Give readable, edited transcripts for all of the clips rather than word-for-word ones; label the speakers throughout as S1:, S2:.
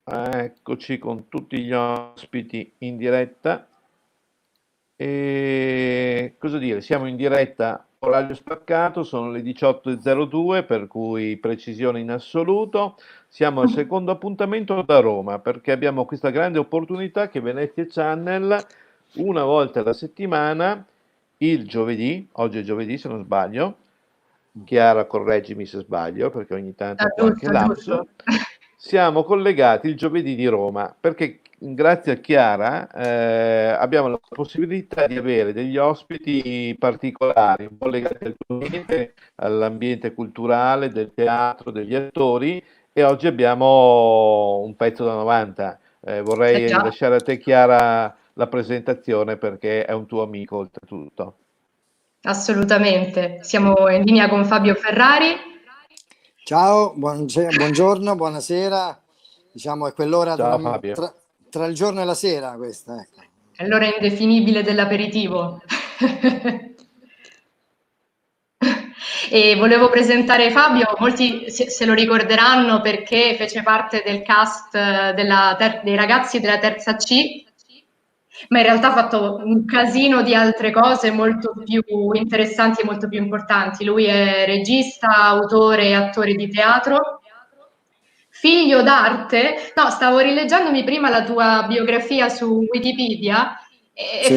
S1: Eccoci con tutti gli ospiti in diretta. E cosa dire? Siamo in diretta orario staccato, sono le 18:02, per cui precisione in assoluto. Siamo al secondo appuntamento da Roma perché abbiamo questa grande opportunità che Venezia Channel una volta alla settimana, il giovedì, oggi è giovedì se non sbaglio, Chiara correggimi se sbaglio perché ogni tanto
S2: Ah,
S1: ho qualche
S2: giusto,
S1: lapsus,
S2: giusto.
S1: siamo collegati il giovedì di Roma perché grazie a Chiara abbiamo la possibilità di avere degli ospiti particolari, un po' legati all'ambiente culturale, del teatro, degli attori e oggi abbiamo un pezzo da 90.
S2: Eh
S1: Vorrei
S2: già,
S1: lasciare a te Chiara la presentazione perché è un tuo amico oltretutto.
S2: assolutamente. Siamo in linea con Fabio Ferrari.
S3: Ciao, buongiorno, buonasera. Diciamo è quell'ora
S1: Ciao Fabio.
S3: tra il giorno e la sera questa, ecco.
S2: È l'ora indefinibile dell'aperitivo. E volevo presentare Fabio, molti se lo ricorderanno perché fece parte del cast dei ragazzi della terza C, ma in realtà ha fatto un casino di altre cose molto più interessanti e molto più importanti. Lui è regista, autore e attore di teatro. Figlio d'arte, no, stavo rileggendomi prima la tua biografia su Wikipedia e
S3: Sì.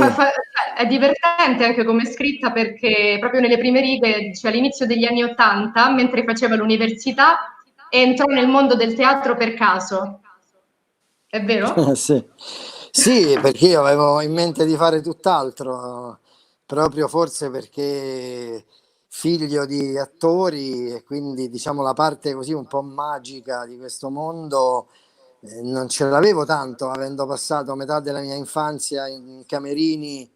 S2: è divertente anche come è scritta perché proprio nelle prime righe dice all'inizio degli anni '80, mentre faceva l'università, entrò nel mondo del teatro per caso. È vero?
S3: Sì. Sì, perché io avevo in mente di fare tutt'altro, proprio forse perché figlio di attori e quindi diciamo la parte così un po' magica di questo mondo non ce l'avevo tanto, avendo passato metà della mia infanzia in camerini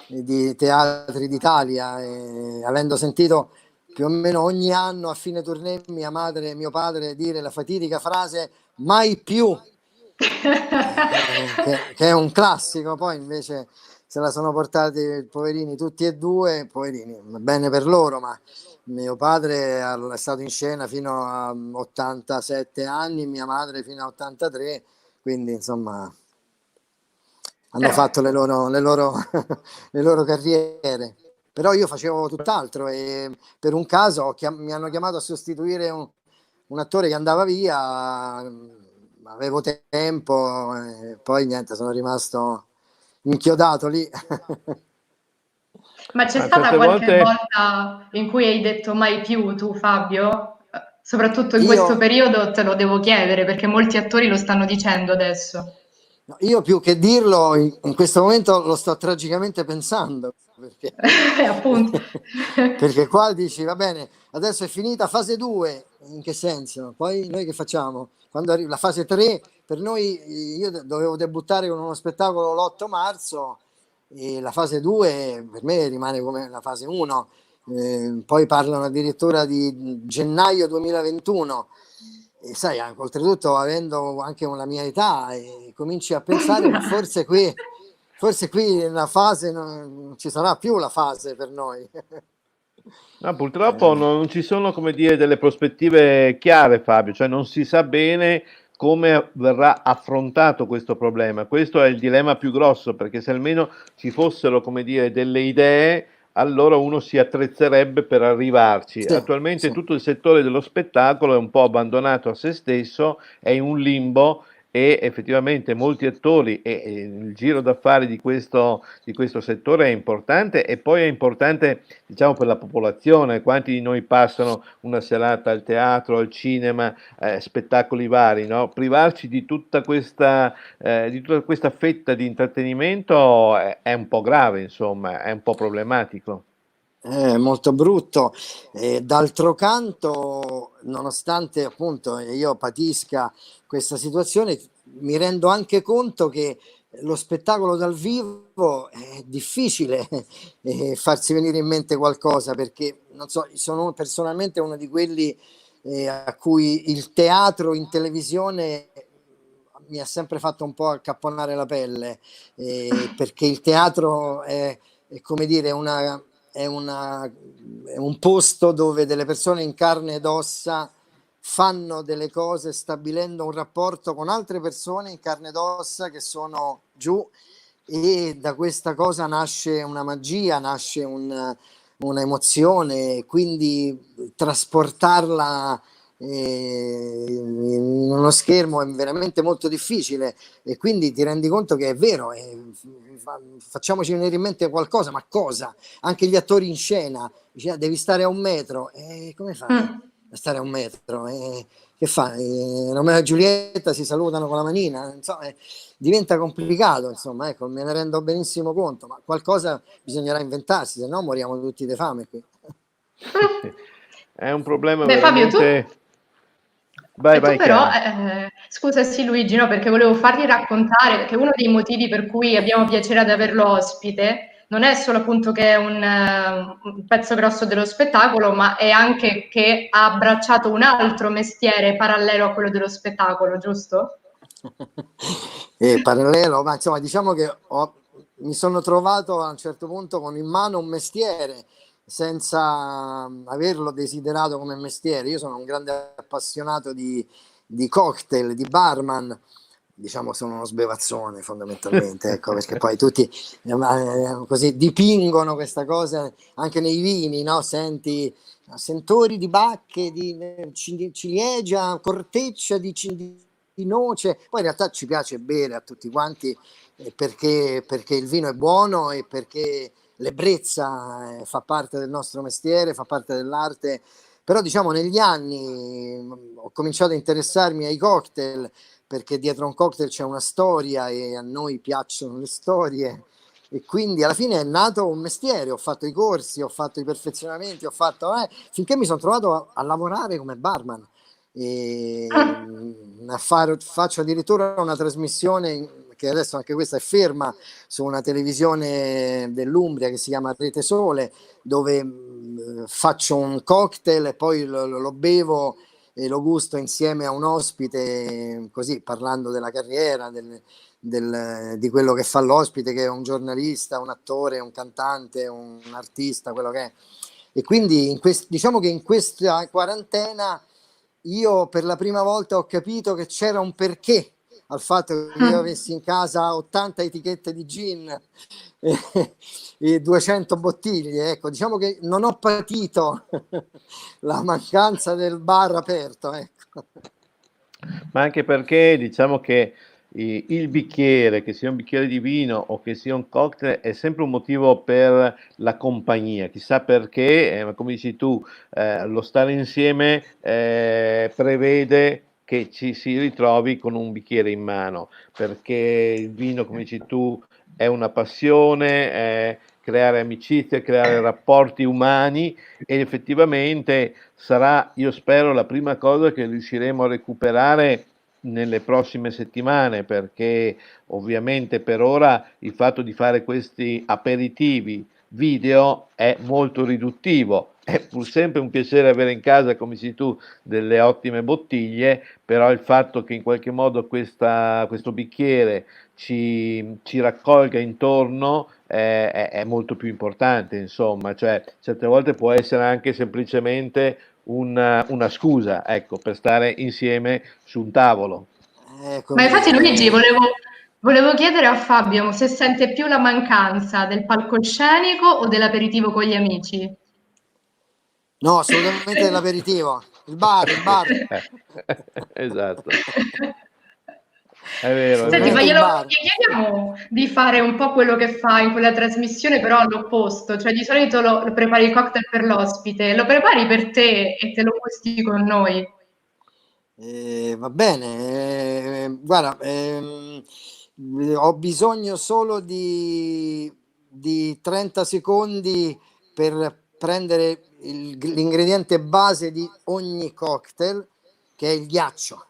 S3: di teatri d'Italia e avendo sentito più o meno ogni anno a fine tournée mia madre e mio padre dire la fatidica frase mai più, che è un classico. Poi invece se la sono portati poverini tutti e due, poverini, bene per loro, ma mio padre è stato in scena fino a 87 anni, mia madre fino a 83, quindi insomma hanno
S2: Però,
S3: fatto le loro carriere. Però io facevo tutt'altro e per un caso mi hanno chiamato a sostituire un attore che andava via, avevo tempo e poi niente, sono rimasto inchiodato lì.
S2: ma c'è
S1: Ma
S2: stata
S1: certe
S2: qualche
S1: volte
S2: volta in cui hai detto mai più tu, Fabio? Soprattutto in
S3: Io,
S2: questo periodo te lo devo chiedere perché molti attori lo stanno dicendo adesso.
S3: no, io più che dirlo in questo momento lo sto tragicamente pensando perché,
S2: Appunto.
S3: perché qua dici va bene, adesso è finita fase 2, in che senso? Poi noi che facciamo? Quando arriva la fase 3, per noi io dovevo debuttare con uno spettacolo l'8 marzo e la fase 2 per me rimane come la fase 1, poi parlano addirittura di gennaio 2021. E sai, oltretutto avendo anche la mia età, cominci a pensare, ma forse qui la fase non ci sarà più la fase per noi.
S1: no, purtroppo non ci sono, come dire, delle prospettive chiare, Fabio, cioè non si sa bene come verrà affrontato questo problema. Questo è il dilemma più grosso, perché se almeno ci fossero, come dire, delle idee, allora uno si attrezzerebbe per arrivarci.
S3: Sì,
S1: Attualmente
S3: sì.
S1: tutto il settore dello spettacolo è un po' abbandonato a se stesso, è in un limbo e effettivamente molti attori e il giro d'affari di questo settore è importante e poi è importante diciamo per la popolazione, quanti di noi passano una serata al teatro, al cinema, spettacoli vari, no? Privarci di tutta questa fetta di intrattenimento è un po' grave, insomma, è un po' problematico.
S3: È molto brutto. D'altro canto, nonostante appunto io patisca questa situazione, mi rendo anche conto che lo spettacolo dal vivo è difficile farsi venire in mente qualcosa perché non so, sono personalmente uno di quelli a cui il teatro in televisione mi ha sempre fatto un po' accapponare la pelle perché il teatro è come dire è un posto dove delle persone in carne ed ossa fanno delle cose stabilendo un rapporto con altre persone in carne ed ossa che sono giù, e da questa cosa nasce una magia, nasce una emozione, quindi trasportarla in uno schermo è veramente molto difficile, e quindi ti rendi conto che è vero, facciamoci venire in mente qualcosa, ma cosa? Anche gli attori in scena, dice, devi stare a 1 metro, come fai a stare a 1 metro? Che fai? Romeo e Giulietta si salutano con la manina, insomma, diventa complicato, insomma, ecco, me ne rendo benissimo conto, ma qualcosa bisognerà inventarsi, se no moriamo tutti di fame qui.
S1: È un problema
S2: Beh, Fabio,
S1: veramente... Vai,
S2: tu
S1: vai,
S2: però,
S1: Chiara.
S2: scusa sì Luigi, no, perché volevo fargli raccontare che uno dei motivi per cui abbiamo piacere ad averlo ospite non è solo appunto che è un pezzo grosso dello spettacolo, ma è anche che ha abbracciato un altro mestiere parallelo a quello dello spettacolo, giusto?
S3: Parallelo, ma insomma, diciamo che mi sono trovato a un certo punto con in mano un mestiere senza averlo desiderato come mestiere. Io sono un grande appassionato di cocktail, di barman, diciamo sono uno sbevazzone fondamentalmente, ecco, perché poi tutti così dipingono questa cosa anche nei vini, no? Senti sentori di bacche, di ciliegia, corteccia di noce, poi in realtà ci piace bere a tutti quanti, perché il vino è buono e perché l'ebbrezza fa parte del nostro mestiere, fa parte dell'arte. Però diciamo negli anni ho cominciato a interessarmi ai cocktail, perché dietro a un cocktail c'è una storia e a noi piacciono le storie, e quindi alla fine è nato un mestiere. Ho fatto i corsi, ho fatto i perfezionamenti, finché mi sono trovato a lavorare come barman, e faccio addirittura una trasmissione che adesso anche questa è ferma su una televisione dell'Umbria che si chiama Rete Sole, dove faccio un cocktail e poi lo bevo e lo gusto insieme a un ospite, così parlando della carriera, di quello che fa l'ospite, che è un giornalista, un attore, un cantante, un artista, quello che è. E quindi diciamo che in questa quarantena io per la prima volta ho capito che c'era un perché al fatto che io avessi in casa 80 etichette di gin e 200 bottiglie. Ecco, diciamo che non ho patito la mancanza del bar aperto, ecco.
S1: Ma anche perché diciamo che il bicchiere, che sia un bicchiere di vino o che sia un cocktail, è sempre un motivo per la compagnia, chissà perché, ma come dici tu, lo stare insieme prevede che ci si ritrovi con un bicchiere in mano, perché il vino, come dici tu, è una passione, è creare amicizie, creare rapporti umani, ed effettivamente sarà, io spero, la prima cosa che riusciremo a recuperare nelle prossime settimane, perché ovviamente per ora il fatto di fare questi aperitivi video è molto riduttivo. È pur sempre un piacere avere in casa, come dici tu, delle ottime bottiglie, però il fatto che in qualche modo questo bicchiere ci raccolga intorno è molto più importante, insomma, cioè certe volte può essere anche semplicemente una scusa, ecco, per stare insieme su un tavolo.
S2: Ma infatti Luigi,
S3: Come...
S2: volevo chiedere a Fabio se sente più la mancanza del palcoscenico o dell'aperitivo con gli amici.
S3: No, assolutamente dell'aperitivo. Il bar.
S1: Esatto, è vero, è
S2: Senti, ma
S3: Assolutamente il
S1: vero.
S3: bar.
S2: gli chiediamo di fare un po' quello che fa in quella trasmissione, però all'opposto, cioè di solito lo prepari il cocktail per l'ospite, lo prepari per te e te lo gusti con noi.
S3: Va bene, guarda, ho bisogno solo di 30 secondi per prendere l'ingrediente base di ogni cocktail, che è il ghiaccio,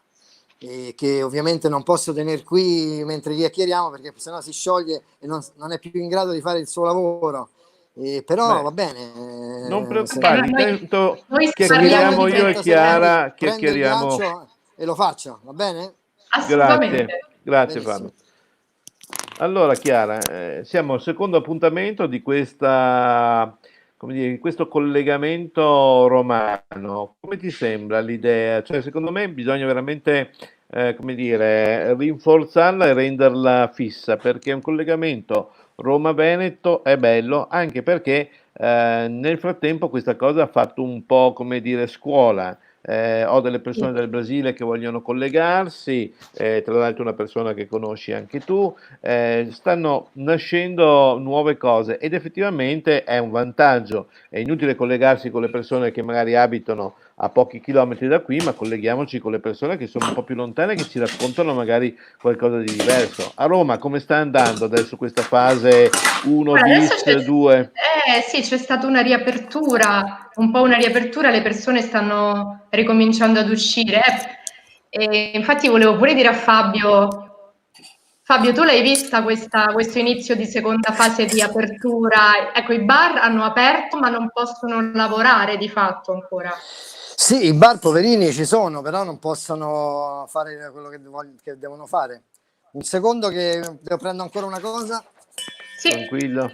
S3: che ovviamente non posso tenere qui mentre chiacchieriamo, perché sennò si scioglie e non è più in grado di fare il suo lavoro. Però
S1: Beh,
S3: va
S1: non
S3: bene,
S1: preoccuparti, tanto
S2: Noi parliamo
S3: serviranno
S1: chiacchieriamo
S2: di
S1: io
S2: te,
S1: e
S3: 30 secondi,
S1: Chiara,
S3: prendo il
S1: chiacchieriamo.
S3: ghiaccio e lo faccio, va bene?
S2: assolutamente.
S1: Grazie
S3: Benissimo.
S1: Fabio. Allora Chiara, siamo al secondo appuntamento come dire, questo collegamento romano, come ti sembra l'idea? Cioè, secondo me bisogna veramente, come dire, rinforzarla e renderla fissa, perché un collegamento Roma-Veneto è bello, anche perché nel frattempo questa cosa ha fatto un po', come dire, scuola. Ho delle persone del Brasile che vogliono collegarsi, tra l'altro una persona che conosci anche tu, stanno nascendo nuove cose ed effettivamente è un vantaggio. È inutile collegarsi con le persone che magari abitano a pochi chilometri da qui, ma colleghiamoci con le persone che sono un po' più lontane, che ci raccontano magari qualcosa di diverso. A Roma come sta andando adesso questa fase 1
S2: Guarda, adesso
S1: bis, 2?
S2: sì, c'è stata una riapertura, un po' una riapertura, le persone stanno ricominciando ad uscire. E infatti volevo pure dire a Fabio, tu l'hai vista questo inizio di seconda fase di apertura? Ecco, i bar hanno aperto ma non possono lavorare di fatto ancora.
S3: Sì, i bar poverini ci sono, però non possono fare quello che devono fare. Un secondo che devo prendere ancora una cosa.
S2: Sì.
S1: Tranquillo.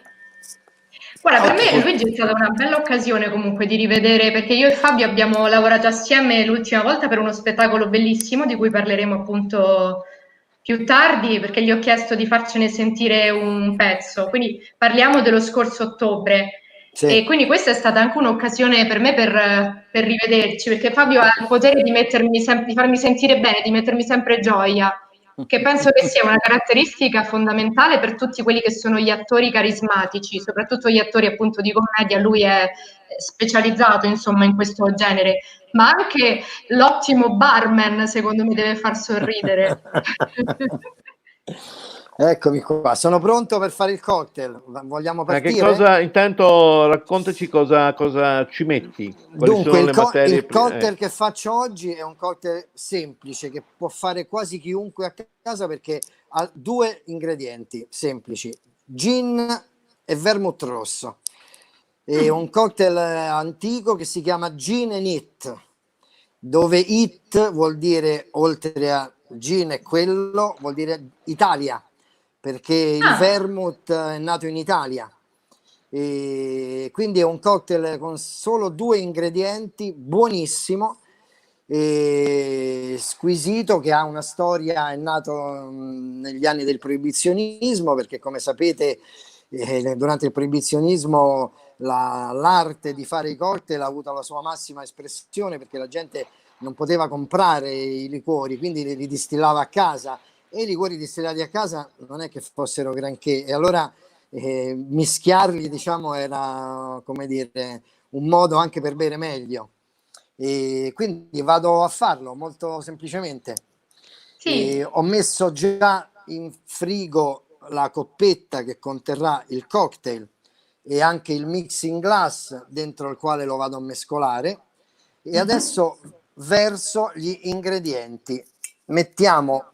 S2: Guarda, per
S3: Ok.
S2: me Luigi è stata una bella occasione comunque di rivedere, perché io e Fabio abbiamo lavorato assieme l'ultima volta per uno spettacolo bellissimo di cui parleremo appunto più tardi, perché gli ho chiesto di farcene sentire un pezzo. Quindi parliamo dello scorso ottobre.
S3: Sì.
S2: E quindi questa è stata anche un'occasione per me per rivederci, perché Fabio ha il potere di di farmi sentire bene, di mettermi sempre gioia, che penso che sia una caratteristica fondamentale per tutti quelli che sono gli attori carismatici, soprattutto gli attori appunto di commedia. Lui è specializzato insomma in questo genere, ma anche l'ottimo barman secondo me deve far sorridere.
S3: Eccomi qua, sono pronto per fare il cocktail. Vogliamo
S1: Che
S3: partire?
S1: cosa, intanto raccontaci cosa ci metti, quali
S3: Dunque,
S1: sono le materie
S3: il
S1: prime.
S3: cocktail che faccio oggi è un cocktail semplice che può fare quasi chiunque a casa perché ha due ingredienti semplici: gin e vermouth rosso. È un cocktail antico che si chiama Gin and It, dove it vuol dire, oltre a gin e quello, vuol dire Italia, perché il
S2: Ah,
S3: vermouth è nato in Italia. E quindi è un cocktail con solo due ingredienti, buonissimo e squisito, che ha una storia. È nato negli anni del proibizionismo, perché come sapete durante il proibizionismo l'arte di fare i cocktail ha avuto la sua massima espressione, perché la gente non poteva comprare i liquori, quindi li distillava a casa, e i liquori distillati a casa non è che fossero granché, e allora mischiarli, diciamo, era, come dire, un modo anche per bere meglio. E quindi vado a farlo molto semplicemente.
S2: sì.
S3: Ho messo già in frigo la coppetta che conterrà il cocktail e anche il mixing glass dentro il quale lo vado a mescolare, e adesso verso gli ingredienti. Mettiamo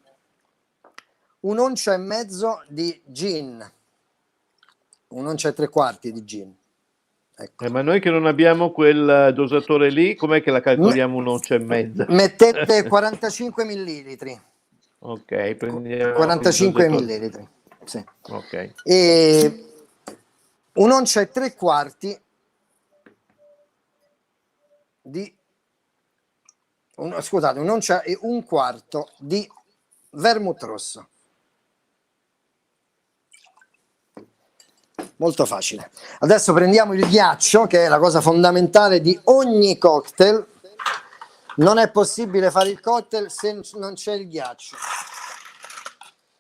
S3: un'oncia e mezzo di gin, un'oncia e tre quarti di gin. Ecco.
S1: Ma noi che non abbiamo quel dosatore lì, com'è che la calcoliamo un'oncia e mezza?
S3: Mettete 45 millilitri.
S1: Ok, prendiamo il
S3: 45
S1: dosatore.
S3: millilitri. Sì.
S1: Ok.
S3: E un'oncia e tre quarti di scusate, un'oncia e un quarto di vermouth rosso. Molto facile. Adesso prendiamo il ghiaccio, che è la cosa fondamentale di ogni cocktail. Non è possibile fare il cocktail se non c'è il ghiaccio.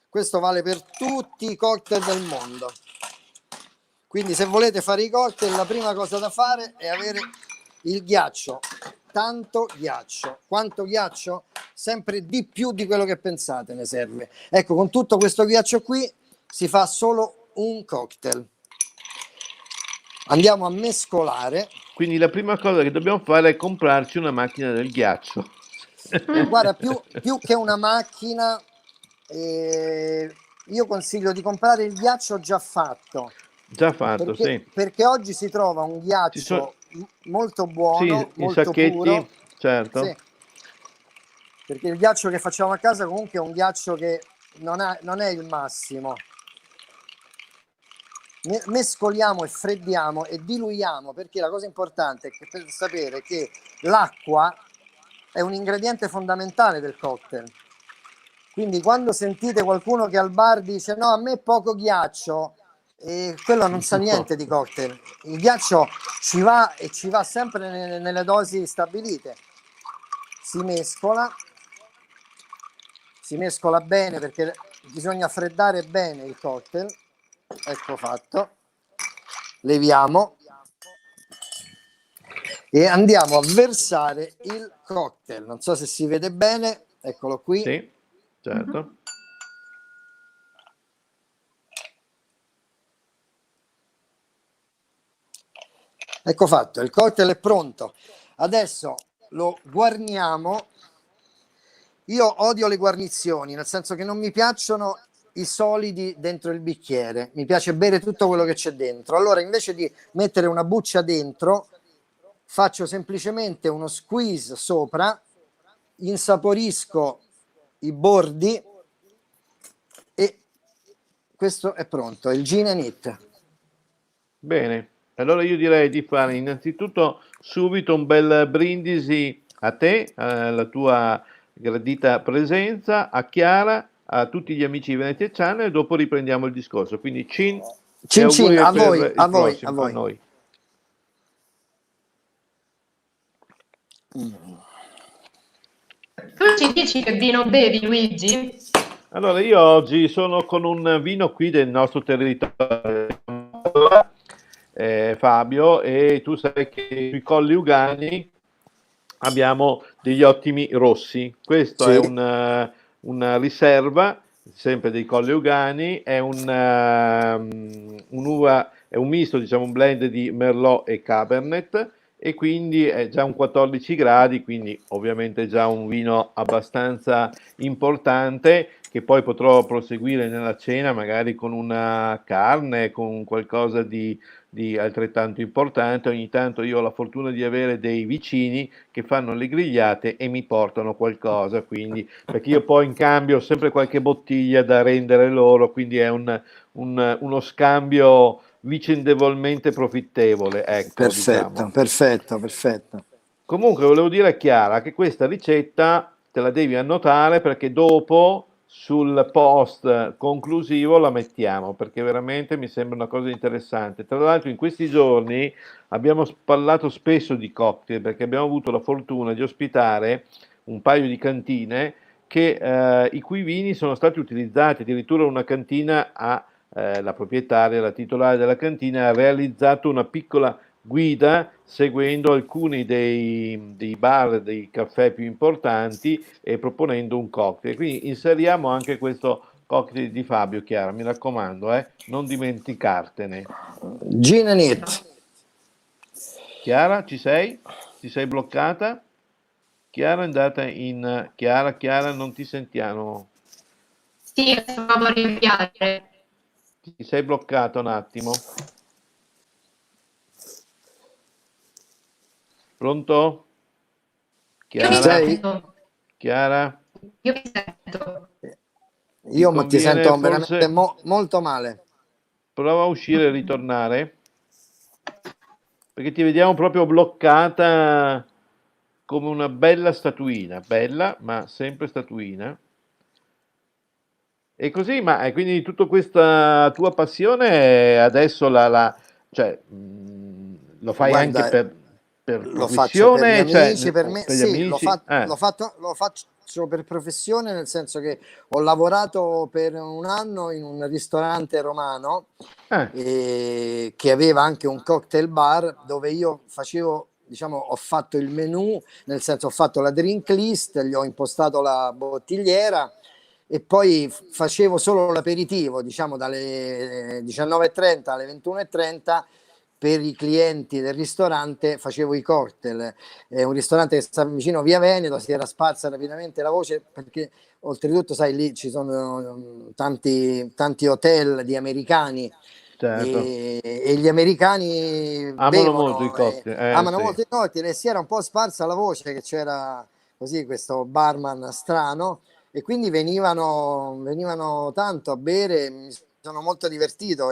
S3: Questo vale per tutti i cocktail del mondo. Quindi se volete fare i cocktail, la prima cosa da fare è avere il ghiaccio. Tanto ghiaccio. Quanto ghiaccio? Sempre di più di quello che pensate ne serve. Ecco, con tutto questo ghiaccio qui si fa solo un cocktail. Andiamo a mescolare.
S1: Quindi la prima cosa che dobbiamo fare è comprarci una macchina del ghiaccio.
S3: Guarda, più che una macchina, io consiglio di comprare il ghiaccio già fatto,
S1: Già fatto, sì.
S3: perché oggi si trova un
S1: Ci sono,
S3: ghiaccio molto buono,
S1: sì, in
S3: molto puro.
S1: sacchetti, certo.
S3: Sì, perché il ghiaccio che facciamo a casa comunque è un ghiaccio che non è il massimo. mescoliamo e freddiamo e diluiamo, perché la cosa importante è che per sapere che l'acqua è un ingrediente fondamentale del cocktail. Quindi quando sentite qualcuno che al bar dice no, a me poco ghiaccio, quello non sa niente di cocktail. Il ghiaccio ci va e ci va sempre nelle dosi stabilite. Si mescola bene perché bisogna freddare bene il cocktail. Ecco fatto. Leviamo e andiamo a versare il cocktail. Non so se si vede bene, eccolo qui.
S1: Sì, certo.
S3: Ecco fatto, il cocktail è pronto. Adesso lo guarniamo. Io odio le guarnizioni, nel senso che non mi piacciono i solidi dentro il bicchiere, mi piace bere tutto quello che c'è dentro. Allora, invece di mettere una buccia dentro, faccio semplicemente uno squeeze sopra, insaporisco i bordi e questo è pronto, è il gin and it.
S1: Bene, allora io direi di fare innanzitutto subito un bel brindisi a te, alla tua gradita presenza, a Chiara, a tutti gli amici di Venezia Channel e dopo riprendiamo il discorso. Quindi cin e
S3: Cin cin,
S1: auguri
S3: a
S1: per
S3: voi, a
S1: il
S3: voi, a
S1: prossimo, a
S3: voi.
S1: noi.
S2: Tu ci dici che vino bevi, Luigi?
S1: Allora, io oggi sono con un vino qui del nostro territorio, Fabio, e tu sai che sui Colli Ugani abbiamo degli ottimi rossi. Questo è
S3: Sì.
S1: una riserva, sempre dei Colli Ugani, è un'uva, è un misto, diciamo un blend di Merlot e Cabernet e quindi è già un 14 gradi, quindi ovviamente già un vino abbastanza importante che poi potrò proseguire nella cena magari con una carne, con qualcosa di altrettanto importante. Ogni tanto io ho la fortuna di avere dei vicini che fanno le grigliate e mi portano qualcosa, quindi perché io poi in cambio ho sempre qualche bottiglia da rendere loro, quindi è uno scambio vicendevolmente profittevole, ecco,
S3: Perfetto,
S1: diciamo.
S3: perfetto, perfetto.
S1: Comunque volevo dire a Chiara che questa ricetta te la devi annotare perché dopo sul post conclusivo la mettiamo perché veramente mi sembra una cosa interessante. Tra l'altro in questi giorni abbiamo parlato spesso di cocktail perché abbiamo avuto la fortuna di ospitare un paio di cantine i cui vini sono stati utilizzati, addirittura una cantina la proprietaria, la titolare della cantina ha realizzato una piccola guida seguendo alcuni dei bar, dei caffè più importanti e proponendo un cocktail. Quindi inseriamo anche questo cocktail di Fabio, Chiara, mi raccomando, non dimenticartene.
S3: Gin and it.
S1: Chiara, ci sei? Ti sei bloccata? Chiara è andata in... Chiara, non ti sentiamo.
S2: Sì, stavamo a rinviare.
S1: Ti sei bloccata un attimo. Pronto?
S2: Io mi
S1: Chiara?
S2: sento.
S1: Chiara?
S2: Io mi sento.
S1: Ti
S3: Io ti
S1: conviene
S3: sento veramente
S1: forse...
S3: molto male.
S1: Prova a uscire e ritornare, perché ti vediamo proprio bloccata come una bella statuina, bella ma sempre statuina. E così, ma quindi tutta questa tua passione adesso cioè, lo fai anche
S3: Guarda,
S1: per
S3: lo faccio per gli
S1: professione, cioè
S3: amici, per me,
S1: per gli
S3: sì,
S1: amici?
S3: lo faccio per professione, nel senso che ho lavorato per un anno in un ristorante romano
S1: Eh,
S3: che aveva anche un cocktail bar dove io facevo, diciamo, ho fatto il menù, nel senso ho fatto la drink list, gli ho impostato la bottigliera e poi facevo solo l'aperitivo, diciamo dalle 19:30 alle 21:30 per i clienti del ristorante facevo i cocktail. È un ristorante che sta vicino via Veneto, si era sparsa rapidamente la voce perché oltretutto sai lì ci sono tanti hotel di americani
S1: certo,
S3: e gli americani
S1: amano molto i
S3: bevono e
S1: cocktail,
S3: amano
S1: sì.
S3: molto i cocktail e si era un po' sparsa la voce che c'era così questo barman strano e quindi venivano tanto a bere, mi sono molto divertito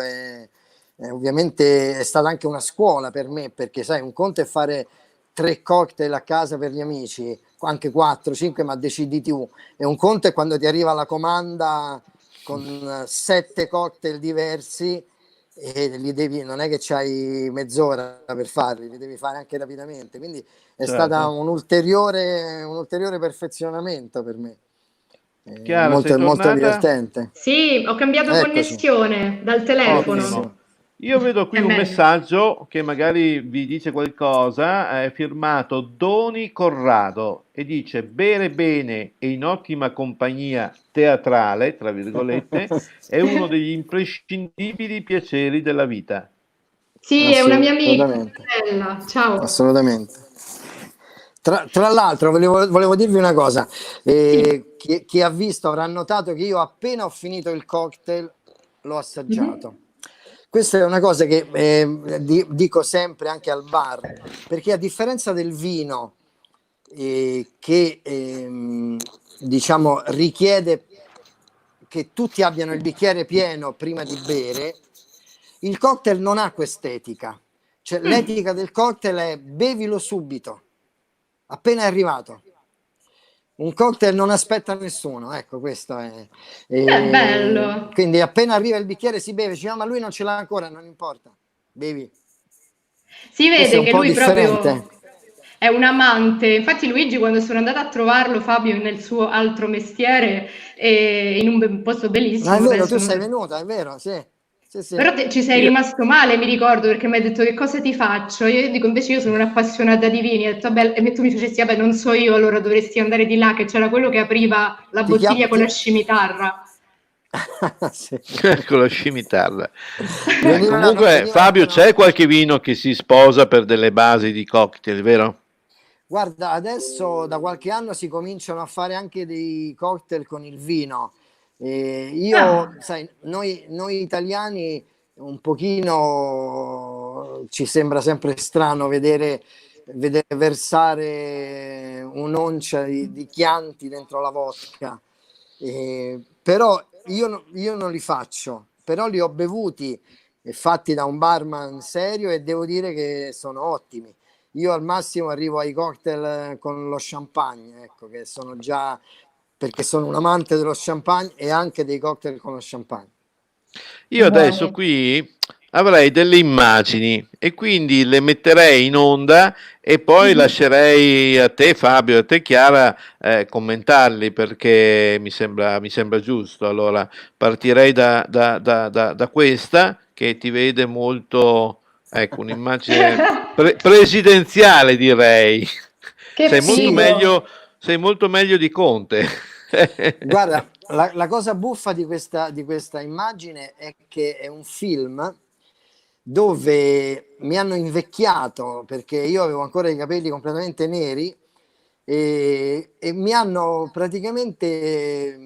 S3: ovviamente è stata anche una scuola per me, perché sai, un conto è fare 3 cocktail a casa per gli amici, anche 4, 5, ma decidi tu, e un conto è quando ti arriva la comanda con 7 cocktail diversi e li devi, non è che c'hai mezz'ora per farli, li devi fare anche rapidamente, quindi è stata
S1: Certo.
S3: un ulteriore perfezionamento per me.
S1: Chiara, sei
S3: Molto
S1: tornata?
S3: divertente.
S2: Sì, ho cambiato
S3: Eccoci,
S2: connessione dal telefono.
S1: Ottimo.
S3: benissimo.
S1: Io vedo qui
S2: È
S1: un
S2: meglio.
S1: messaggio che magari vi dice qualcosa, è firmato Doni Corrado e dice bere bene e in ottima compagnia teatrale, tra virgolette, è uno degli imprescindibili piaceri della vita.
S2: Sì, è una mia amica,
S3: Assolutamente,
S2: Bella. Ciao.
S3: assolutamente. Tra l'altro, volevo dirvi una cosa,
S2: Sì.
S3: chi ha visto avrà notato che io appena ho finito il cocktail l'ho assaggiato.
S2: Mhm.
S3: Questa è una cosa che dico sempre anche al bar, perché a differenza del vino, che diciamo richiede che tutti abbiano il bicchiere pieno prima di bere, il cocktail non ha quest'etica. Cioè,
S2: Mm.
S3: l'etica del cocktail è bevilo subito, appena è arrivato. Un cocktail non aspetta nessuno, ecco, questo è.
S2: È bello.
S3: Quindi appena arriva il bicchiere si beve, dice, no, ma lui non ce l'ha ancora, non importa, bevi.
S2: Si
S3: Questo è
S2: vede
S3: un
S2: che
S3: po'
S2: lui
S3: differente.
S2: proprio è un amante. Infatti Luigi, quando sono andata a trovarlo, Fabio, nel suo altro mestiere, in un posto
S3: Ma è
S2: bellissimo,
S3: vero,
S2: adesso
S3: tu sei
S2: non...
S3: venuta, è vero, sì, sì, sì.
S2: Però ci sei
S1: Io,
S2: rimasto male, mi ricordo, perché mi hai detto che cosa ti faccio. Io dico invece io sono un'appassionata di vini, ho detto, vabbè, e tu mi dicesti, vabbè, non so io, allora dovresti andare di là, che c'era quello che apriva la
S3: Ti chiamo,
S2: bottiglia con la scimitarra.
S3: sì.
S1: con la scimitarra. Comunque, Fabio,
S3: Venivano.
S1: c'è qualche vino che si sposa per delle basi di cocktail, vero?
S3: Guarda, adesso da qualche anno si cominciano a fare anche dei cocktail con il vino.
S2: Ah,
S3: Sai, noi italiani un pochino ci sembra sempre strano vedere versare un'oncia di Chianti dentro la vodka. Però io non li faccio, però li ho bevuti e fatti da un barman serio e devo dire che sono ottimi. Io al massimo arrivo ai cocktail con lo champagne, ecco, che sono già, perché sono un amante dello champagne e anche dei cocktail con lo champagne.
S1: Io adesso
S2: buoni.
S1: qui avrei delle immagini e quindi le metterei in onda e poi
S2: Mhm.
S1: lascerei a te, Fabio, e a te, Chiara, commentarli perché mi sembra giusto. Allora, partirei da questa che ti vede molto, ecco, un'immagine presidenziale, direi.
S2: Che
S3: Sì,
S1: Sei molto meglio di Conte.
S3: guarda, la cosa buffa di questa immagine è che è un film dove mi hanno invecchiato perché io avevo ancora i capelli completamente neri e mi hanno praticamente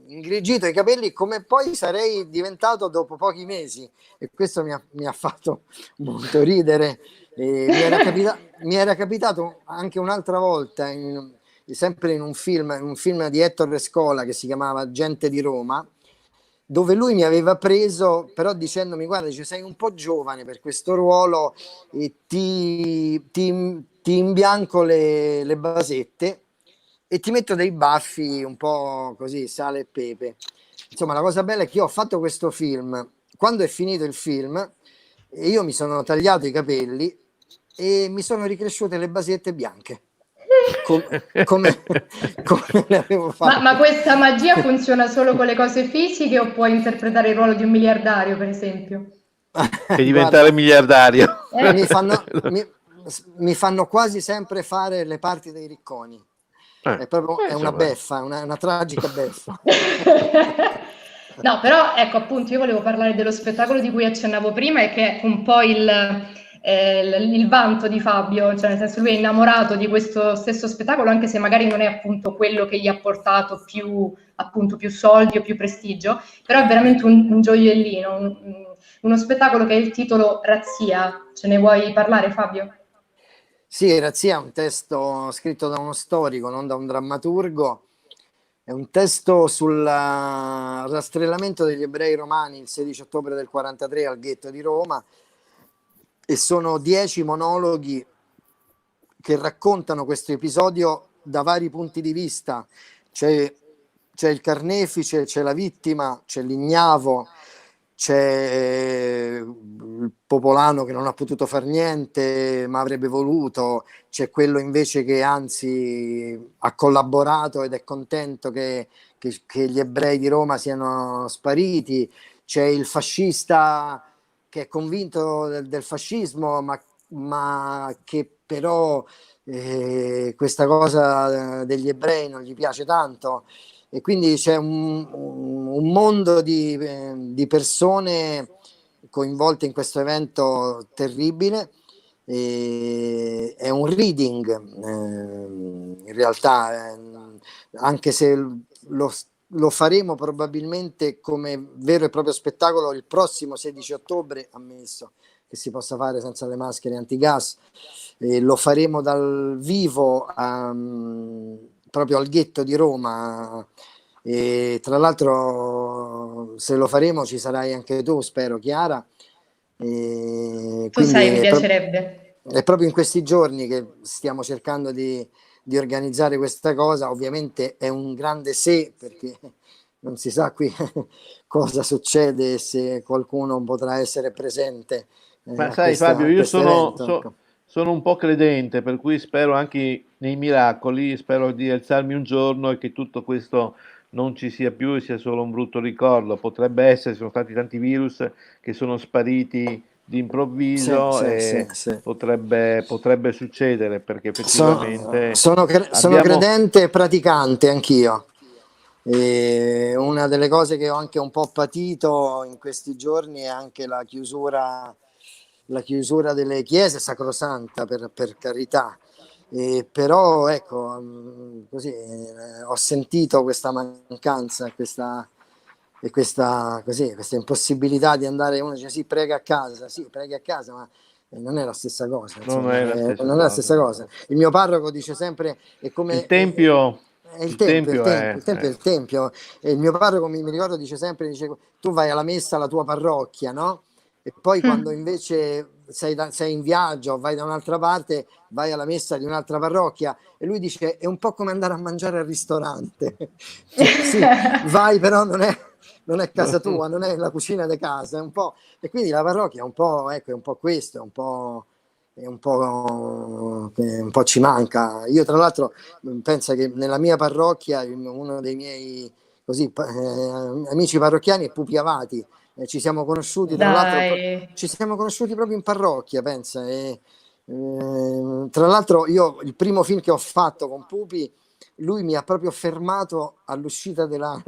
S3: ingrigito i capelli come poi sarei diventato dopo pochi mesi e questo mi ha fatto molto ridere. Mi era capitato anche un'altra volta sempre in un film di Ettore Scola che si chiamava Gente di Roma, dove lui mi aveva preso, però dicendomi: guarda, sei un po' giovane per questo ruolo e ti imbianco le basette e ti metto dei baffi un po' così, sale e pepe. Insomma, la cosa bella è che io ho fatto questo film. Quando è finito il film, io mi sono tagliato i capelli e mi sono ricresciute le basette bianche come, come le avevo
S2: Ma
S3: fatte.
S2: questa magia funziona solo con le cose fisiche o puoi interpretare il ruolo di un miliardario, per esempio?
S1: E diventare
S3: Guarda,
S1: miliardario.
S2: Eh.
S3: mi fanno quasi sempre fare le parti dei ricconi. È una
S1: Insomma.
S3: beffa, una tragica beffa.
S2: No, però ecco appunto io volevo parlare dello spettacolo di cui accennavo prima e che è un po' il vanto di Fabio, cioè nel senso lui è innamorato di questo stesso spettacolo anche se magari non è appunto quello che gli ha portato più, appunto, più soldi o più prestigio, però è veramente un gioiellino, uno spettacolo che ha il titolo Razzia. Ce ne vuoi parlare, Fabio?
S3: Sì, Razzia è un testo scritto da uno storico, non da un drammaturgo, È un testo sul rastrellamento degli ebrei romani il 16 ottobre del 43 al ghetto di Roma, e sono 10 monologhi che raccontano questo episodio da vari punti di vista. C'è il carnefice, c'è la vittima, c'è l'ignavo, c'è il popolano che non ha potuto far niente ma avrebbe voluto, c'è quello invece che anzi ha collaborato ed è contento che gli ebrei di Roma siano spariti, c'è il fascista che è convinto del fascismo ma che però questa cosa degli ebrei non gli piace tanto, e quindi c'è un mondo di persone coinvolte in questo evento terribile. È un reading in realtà, anche se lo faremo probabilmente come vero e proprio spettacolo il prossimo 16 ottobre, ammesso che si possa fare senza le maschere antigas. Lo faremo dal vivo proprio al ghetto di Roma, e tra l'altro se lo faremo ci sarai anche tu, spero, Chiara.
S2: Tu sai, mi piacerebbe.
S3: È proprio in questi giorni che stiamo cercando di organizzare questa cosa. Ovviamente è un grande se, perché non si sa qui cosa succede, se qualcuno potrà essere presente.
S1: Ma sai Fabio, io sono un po' credente, per cui spero anche nei miracoli, spero di alzarmi un giorno e che tutto questo non ci sia più e sia solo un brutto ricordo. Potrebbe essere, sono stati tanti virus che sono spariti d'improvviso,
S3: sì.
S1: Potrebbe succedere, perché effettivamente
S3: sono credente e praticante anch'io. E una delle cose che ho anche un po' patito in questi giorni è anche la chiusura delle chiese, sacrosanta per carità, però ecco, così ho sentito questa mancanza, questa impossibilità di andare. Uno dice sì, prega a casa, ma non è la stessa cosa,
S1: non è
S3: la stessa cosa. Il mio parroco dice sempre, è come
S1: il tempio.
S3: Il tempio è il tempio. E il mio parroco mi ricordo dice sempre, tu vai alla messa alla tua parrocchia, no? E poi quando invece sei in viaggio o vai da un'altra parte, vai alla messa di un'altra parrocchia, e lui dice è un po' come andare a mangiare al ristorante. Sì, vai, però non è casa tua, non è la cucina di casa, è un po', e quindi la parrocchia è un po', ecco, è un po' questo, è un po' ci manca. Io tra l'altro penso che nella mia parrocchia uno dei miei amici parrocchiani è Pupi Avati, ci siamo conosciuti tra l'altro, ci siamo conosciuti proprio in parrocchia, pensa, tra l'altro io il primo film che ho fatto con Pupi, lui mi ha proprio fermato all'uscita della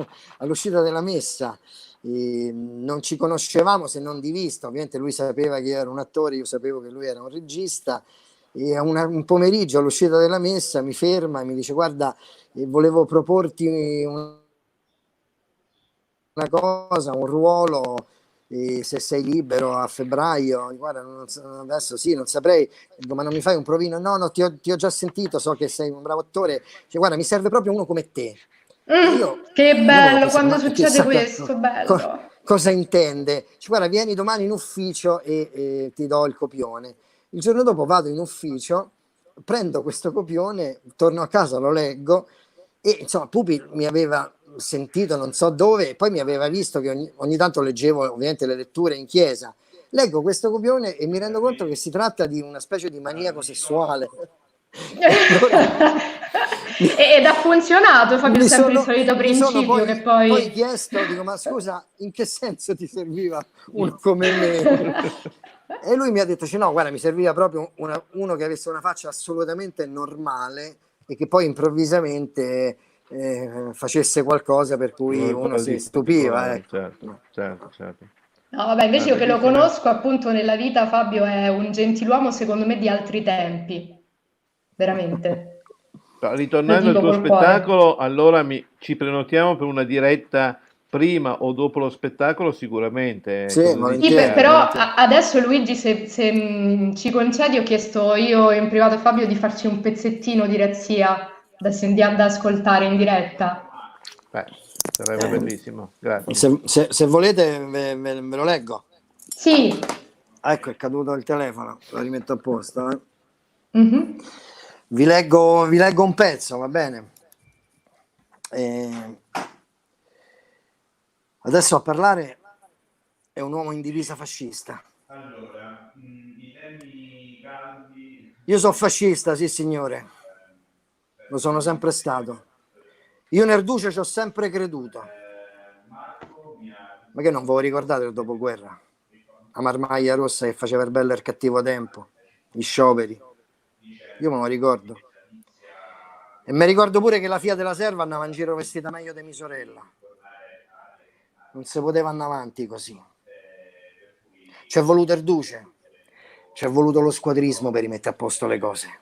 S3: messa. Non ci conoscevamo se non di vista, ovviamente lui sapeva che io ero un attore, io sapevo che lui era un regista, e un pomeriggio all'uscita della messa mi ferma e mi dice guarda, volevo proporti una cosa, un ruolo, se sei libero a febbraio. Guarda, adesso sì, non saprei, ma non mi fai un provino? No, ti ho già sentito, so che sei un bravo attore. Cioè, guarda, mi serve proprio uno come te.
S2: Che bello quando succede questo, bello.
S3: Cosa intende? Guarda, vieni domani in ufficio e ti do il copione. Il giorno dopo vado in ufficio, prendo questo copione, torno a casa, lo leggo, e insomma Pupi mi aveva sentito non so dove, e poi mi aveva visto che ogni tanto leggevo ovviamente le letture in chiesa. Leggo questo copione e mi rendo conto che si tratta di una specie di maniaco sessuale.
S2: Ed ha funzionato, Fabio, sempre il solito principio che
S3: poi chiesto, dico, ma scusa, in che senso ti serviva uno come me? E lui mi ha detto, no, guarda, mi serviva proprio uno che avesse una faccia assolutamente normale e che poi improvvisamente facesse qualcosa per cui uno si stupiva. Ecco.
S1: Certo.
S2: No, vabbè, invece io che lo conosco, appunto, nella vita, Fabio è un gentiluomo, secondo me, di altri tempi. Veramente.
S1: Ritornando al tuo spettacolo, allora ci prenotiamo per una diretta prima o dopo lo spettacolo sicuramente.
S3: Sì,
S2: però adesso Luigi, se ci concedi, ho chiesto io in privato a Fabio di farci un pezzettino di razzia da ascoltare in diretta.
S1: Sarebbe bellissimo, grazie.
S3: Se volete ve lo leggo.
S2: Sì.
S3: Ecco, è caduto il telefono, lo rimetto a posto.
S2: Mm-hmm.
S3: Vi leggo un pezzo, va bene? Adesso a parlare è un uomo in divisa fascista.
S4: Allora, i temi caldi.
S3: Io sono fascista, sì signore, lo sono sempre stato. Io nel Duce ci ho sempre creduto. Ma che non ve lo ricordate il dopoguerra? La marmaglia rossa che faceva il bello e il cattivo tempo, gli scioperi. Io me lo ricordo. E mi ricordo pure che la figlia della serva andava in giro vestita meglio di mia sorella. Non si poteva andare avanti così. C'è voluto il Duce, c'è voluto lo squadrismo per rimettere a posto le cose.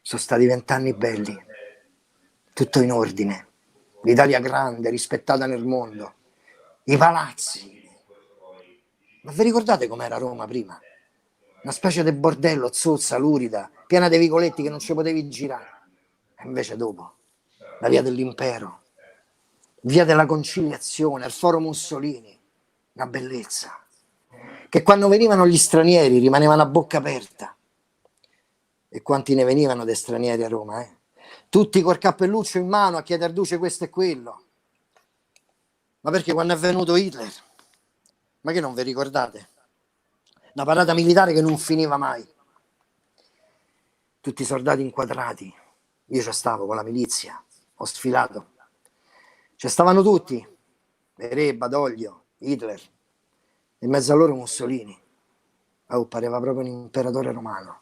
S3: Sono stati 20 anni belli, tutto in ordine, l'Italia grande, rispettata nel mondo, i palazzi. Ma vi ricordate com'era Roma prima? Una specie di bordello, zozza, lurida, piena di vicoletti che non ci potevi girare. E invece dopo, la via dell'impero, via della conciliazione, il foro Mussolini, una bellezza. Che quando venivano gli stranieri rimanevano a bocca aperta. E quanti ne venivano dei stranieri a Roma, Tutti col cappelluccio in mano a chiedere Duce questo e quello. Ma perché quando è venuto Hitler? Ma che non vi ricordate? Una parata militare che non finiva mai. Tutti i soldati inquadrati. Io ci stavo con la milizia, ho sfilato. Ci stavano tutti. Re, Badoglio, Hitler. In mezzo a loro Mussolini. Pareva proprio un imperatore romano.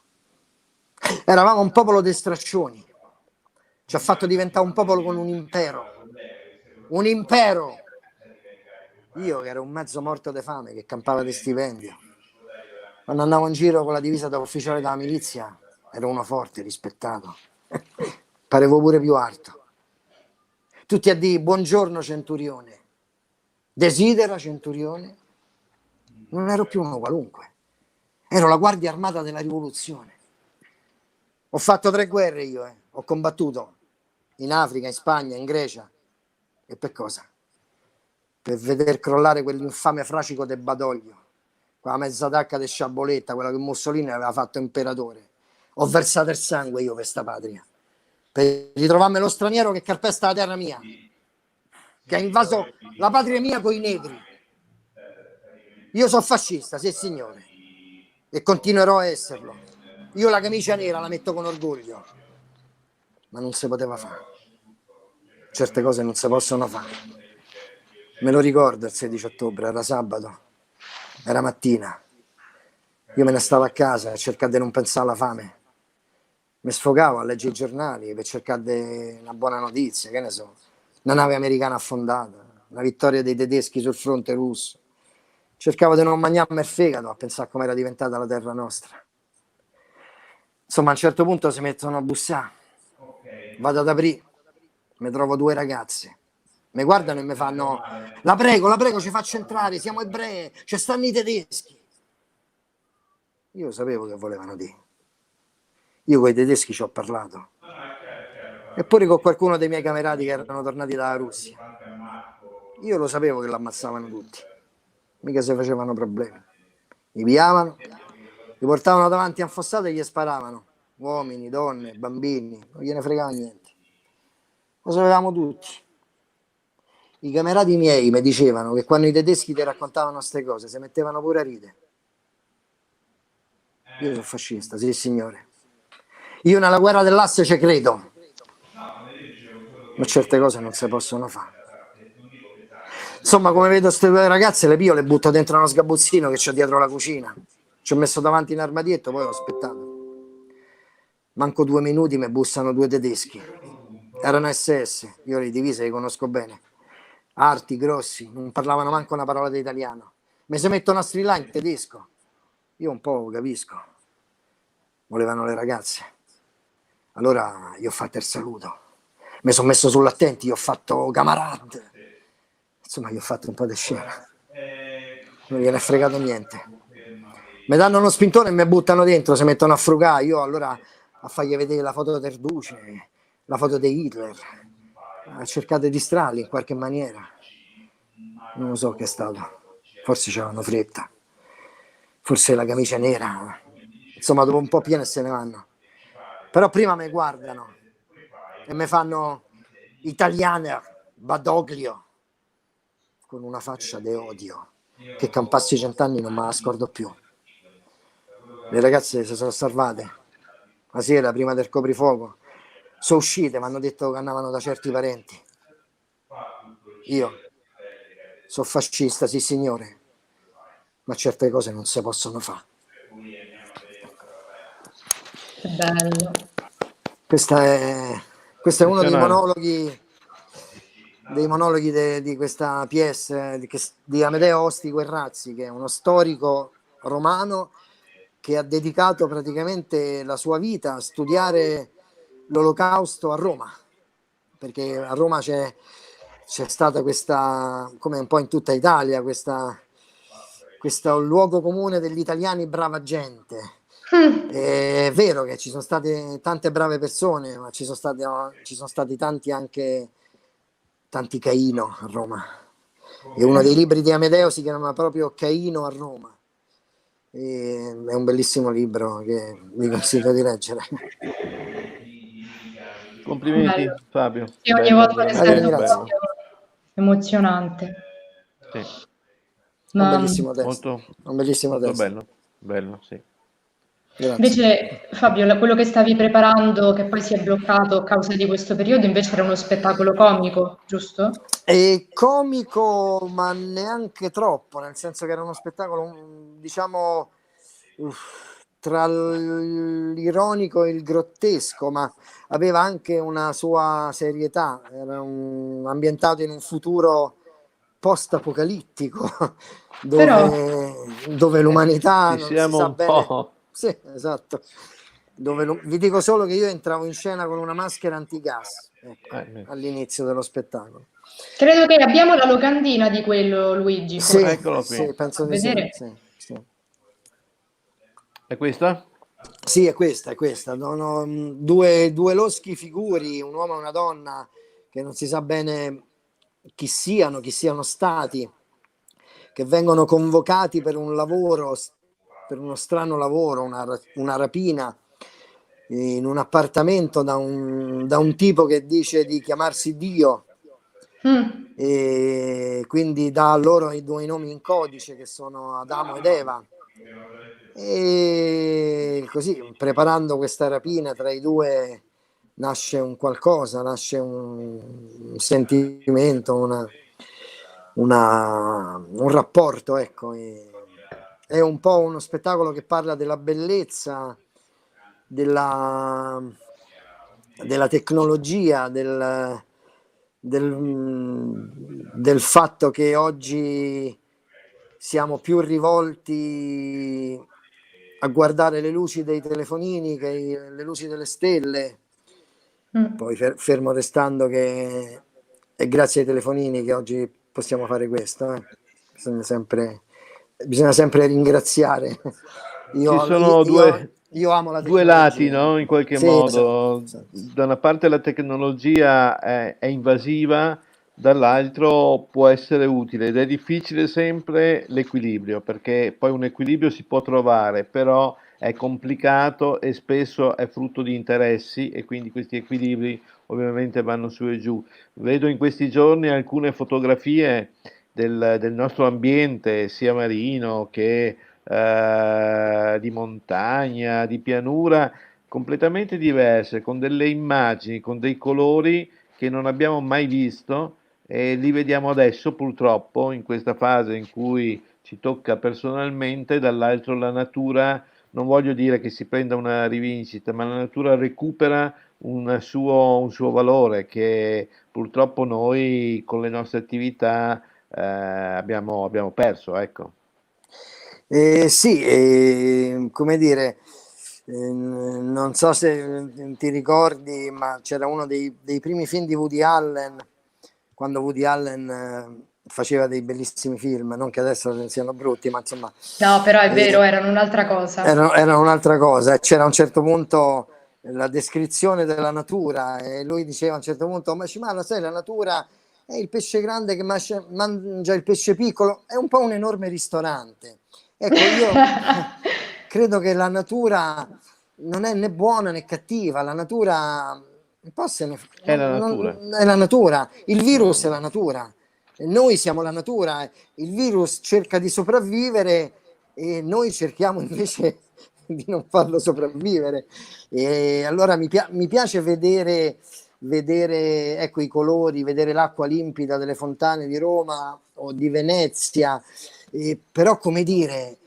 S3: Eravamo un popolo di straccioni. Ci ha fatto diventare un popolo con un impero. Un impero! Io che ero un mezzo morto di fame, che campava di stipendio. Quando andavo in giro con la divisa da ufficiale della milizia, ero uno forte, rispettato. Parevo pure più alto. Tutti a dire buongiorno centurione. Desidera centurione. Non ero più uno qualunque. Ero la guardia armata della rivoluzione. Ho fatto 3 guerre io, Ho combattuto in Africa, in Spagna, in Grecia. E per cosa? Per veder crollare quell'infame fracico del Badoglio, quella mezza tacca di sciaboletta, quella che Mussolini aveva fatto imperatore. Ho versato il sangue io per sta patria, per ritrovarmi lo straniero che calpesta la terra mia, che ha invaso la patria mia coi negri. Io sono fascista, sì signore, e continuerò a esserlo. Io la camicia nera la metto con orgoglio, ma non si poteva fare. Certe cose non si possono fare. Me lo ricordo il 16 ottobre, era sabato, era mattina. Io me ne stavo a casa a cercare di non pensare alla fame. Mi sfogavo a leggere i giornali per cercare una buona notizia, che ne so. Una nave americana affondata, la vittoria dei tedeschi sul fronte russo. Cercavo di non mangiarmi il fegato a pensare come era diventata la terra nostra. Insomma, a un certo punto si mettono a bussare. Vado ad aprire, mi trovo 2 ragazze. Mi guardano e mi fanno: la prego, ci faccio entrare, siamo ebrei, ci stanno i tedeschi. Io sapevo che volevano dire. Io con i tedeschi ci ho parlato. Eppure con qualcuno dei miei camerati che erano tornati dalla Russia. Io lo sapevo che l'ammazzavano tutti. Mica se facevano problemi. Mi pigliavano, li portavano davanti a un fossato e gli sparavano. Uomini, donne, bambini, non gliene fregava niente. Lo sapevamo tutti. I camerati miei mi dicevano che quando i tedeschi ti raccontavano queste cose si mettevano pure a ridere. Io sono fascista, sì signore. Io nella guerra dell'asse ci credo, ma certe cose non si possono fare. Insomma, come vedo queste 2 ragazze, le pio, le butto dentro uno sgabuzzino che c'è dietro la cucina. Ci ho messo davanti un armadietto, poi ho aspettato. Manco 2 minuti mi bussano 2 tedeschi. Erano SS, io le divise le conosco bene. Arti, grossi, non parlavano manco una parola di italiano. Mi si mettono a strillare in tedesco. Io un po' capisco. Volevano le ragazze. Allora gli ho fatto il saluto. Mi sono messo sull'attenti, gli ho fatto camarad. Insomma, gli ho fatto un po' di scena. Non gliene è fregato niente. Mi danno uno spintone e mi buttano dentro, si mettono a frugare. Io allora a fargli vedere la foto del Duce, la foto di Hitler. ha cercato di distrarli in qualche maniera. Non lo so che è stato, forse c'erano fretta, forse la camicia nera, insomma dopo un po' piene se ne vanno. Però prima mi guardano e mi fanno italiana, Badoglio, con una faccia di odio che campassi 100 anni non me la scordo più. Le ragazze si sono salvate la sera prima del coprifuoco, sono uscite, mi hanno detto che andavano da certi parenti. Io sono fascista, sì signore, ma certe cose non si possono fare.
S2: Che bello.
S3: Questo è uno dei monologhi di questa pièce di Amedeo Osti Guerrazzi, che è uno storico romano che ha dedicato praticamente la sua vita a studiare l'Olocausto a Roma, perché a Roma c'è stata questa, come un po' in tutta Italia, questo luogo comune degli italiani brava gente. È vero che ci sono state tante brave persone, ma ci sono stati tanti Caino a Roma. E uno dei libri di Amedeo si chiama proprio Caino a Roma. E è un bellissimo libro che vi consiglio di leggere.
S1: Complimenti
S2: Bello.
S1: Fabio.
S2: Sì, ogni
S1: Bello,
S2: volta ne
S1: veramente
S2: sento
S3: Grazie.
S2: proprio emozionante.
S1: Sì,
S3: Un
S2: Ma
S3: bellissimo testo.
S1: molto,
S3: Un bellissimo
S1: molto
S3: testo.
S1: bello. Bello, sì.
S3: Grazie.
S2: invece, Fabio, quello che stavi preparando, che poi si è bloccato a causa di questo periodo, invece era uno spettacolo comico, giusto?
S3: E comico, ma neanche troppo, nel senso che era uno spettacolo, diciamo, tra l'ironico e il grottesco, ma aveva anche una sua serietà. Era ambientato in un futuro post-apocalittico,
S2: Però,
S3: dove l'umanità
S1: Ci
S3: non si
S1: siamo
S3: sa
S1: un
S3: bene.
S1: po'.
S3: Sì, esatto. Vi dico solo che io entravo in scena con una maschera antigas, ecco, all'inizio dello spettacolo.
S2: credo che abbiamo la locandina di quello, Luigi,
S3: Sì,
S2: forse.
S1: Eccolo qui.
S3: sì, penso di
S2: Vedere.
S3: sì.
S1: È questa?
S3: Sì, è questa. Due loschi figuri, un uomo e una donna, che non si sa bene chi siano stati, che vengono convocati per un lavoro, per uno strano lavoro, una rapina, in un appartamento da un tipo che dice di chiamarsi Dio. E quindi dà loro i due nomi in codice, che sono Adamo ed Eva, e così, preparando questa rapina tra i due, nasce un qualcosa, nasce un sentimento, un rapporto, ecco. È un po' uno spettacolo che parla della bellezza della tecnologia, del fatto che oggi siamo più rivolti a guardare le luci dei telefonini che le luci delle stelle. Poi fermo restando che è grazie ai telefonini che oggi possiamo fare questo. Bisogna sempre ringraziare.
S1: Ci sono
S3: Io amo la
S1: due
S3: tecnologia.
S1: lati, no? In qualche
S3: Sì,
S1: modo.
S3: esatto.
S1: Da una parte la tecnologia è invasiva, dall'altro può essere utile ed è difficile sempre l'equilibrio, perché poi un equilibrio si può trovare, però è complicato e spesso è frutto di interessi e quindi questi equilibri ovviamente vanno su e giù. Vedo in questi giorni alcune fotografie del nostro ambiente, sia marino che di montagna, di pianura, completamente diverse, con delle immagini, con dei colori che non abbiamo mai visto e li vediamo adesso purtroppo in questa fase in cui ci tocca personalmente, dall'altro la natura, non voglio dire che si prenda una rivincita, ma la natura recupera un suo valore che purtroppo noi con le nostre attività abbiamo perso, ecco.
S3: Sì, come dire, non so se ti ricordi, ma c'era uno dei primi film di Woody Allen, quando Woody Allen faceva dei bellissimi film, non che adesso siano brutti, ma insomma...
S2: No, però è vero, erano un'altra cosa.
S3: Era un'altra cosa. C'era a un certo punto la descrizione della natura, e lui diceva a un certo punto: ma lo sai, la natura è il pesce grande che mangia il pesce piccolo, è un po' un enorme ristorante. Ecco, io credo che la natura non è né buona né cattiva, la natura un po'
S1: È la natura.
S3: è la natura, il virus è la natura, noi siamo la natura, il virus cerca di sopravvivere e noi cerchiamo invece di non farlo sopravvivere. E allora mi piace vedere ecco, i colori, vedere l'acqua limpida delle fontane di Roma o di Venezia, però come dire,